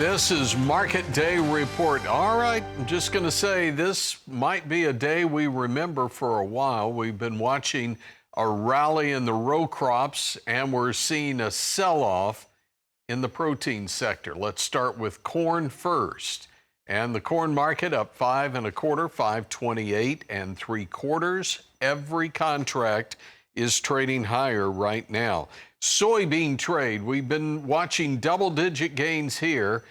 This is Market Day Report. All right, I'm just going to say this might be a day we remember for a while. We've been watching a rally in the row crops, and we're seeing a sell-off in the protein sector. Let's start with corn first. And the corn market up 5 1/4, 5.28 3/4. Every contract is trading higher right now. Soybean trade, we've been watching double-digit gains here,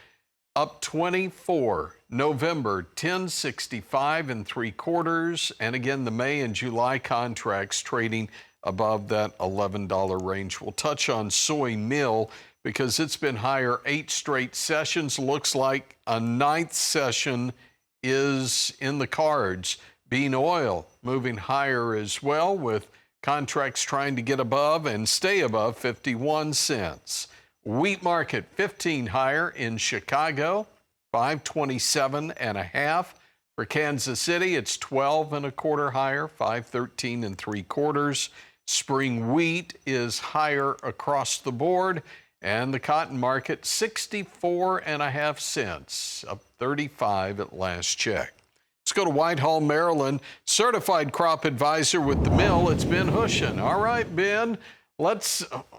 up 24. November, 10.65 3/4. And again, the May and July contracts trading above that $11 range. We'll touch on soy meal because it's been higher 8 straight sessions. Looks like a 9th session is in the cards. Bean oil moving higher as well, with contracts trying to get above and stay above 51 cents. Wheat market 15 higher in Chicago, 527.5. For Kansas City, it's 12 1/4 higher, 513 3/4. Spring wheat is higher across the board, and the cotton market 64.5 cents, up 35 at last check. Let's go to Whitehall, Maryland. Certified crop advisor with the mill, it's Ben Hushon. All right, Ben,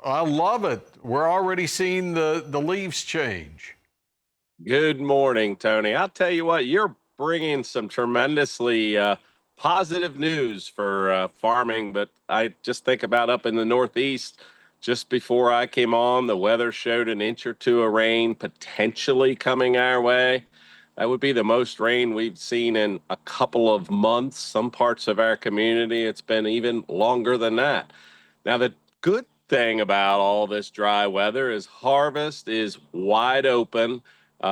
I love it. We're already seeing the leaves change. Good morning, Tony. I'll tell you what, you're bringing some tremendously positive news for farming, but I just think about up in the Northeast. Just before I came on, the weather showed an inch or two of rain potentially coming our way. That would be the most rain we've seen in a couple of months. Some parts of our community, it's been even longer than that. Now, the good thing about all this dry weather is harvest is wide open.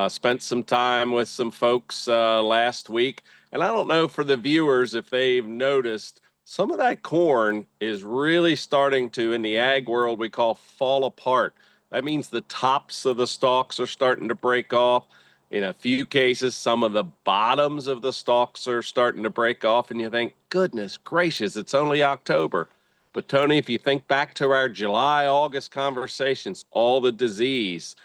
Spent some time with some folks last week, and I don't know for the viewers if they've noticed, some of that corn is really starting to, in the ag world, we call fall apart. That means the tops of the stalks are starting to break off. In a few cases, some of the bottoms of the stalks are starting to break off, and you think, goodness gracious, it's only October. But Tony, if you think back to our July, August conversations, all the disease,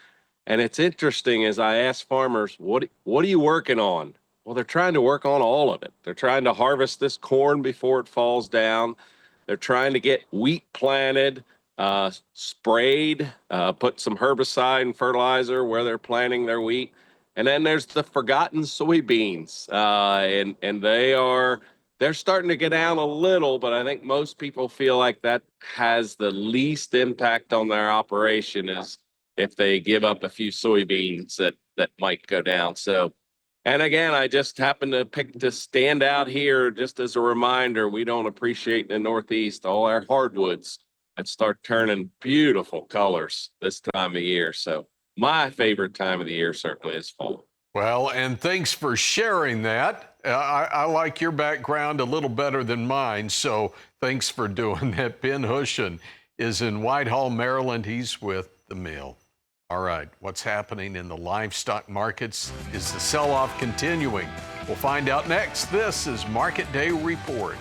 and it's interesting as I ask farmers, what are you working on? Well, they're trying to work on all of it. They're trying to harvest this corn before it falls down. They're trying to get wheat planted, sprayed, put some herbicide and fertilizer where they're planting their wheat. And then there's the forgotten soybeans, and they're starting to get down a little, but I think most people feel like that has the least impact on their operation is if they give up a few soybeans that might go down. So, and again, I just happen to pick to stand out here just as a reminder, we don't appreciate in the Northeast all our hardwoods that start turning beautiful colors this time of year. So my favorite time of the year certainly is fall. Well, and thanks for sharing that. I like your background a little better than mine, so thanks for doing that. Ben Hushon is in Whitehall, Maryland. He's with the mill. All right, what's happening in the livestock markets? Is the sell-off continuing? We'll find out next. This is Market Day Report.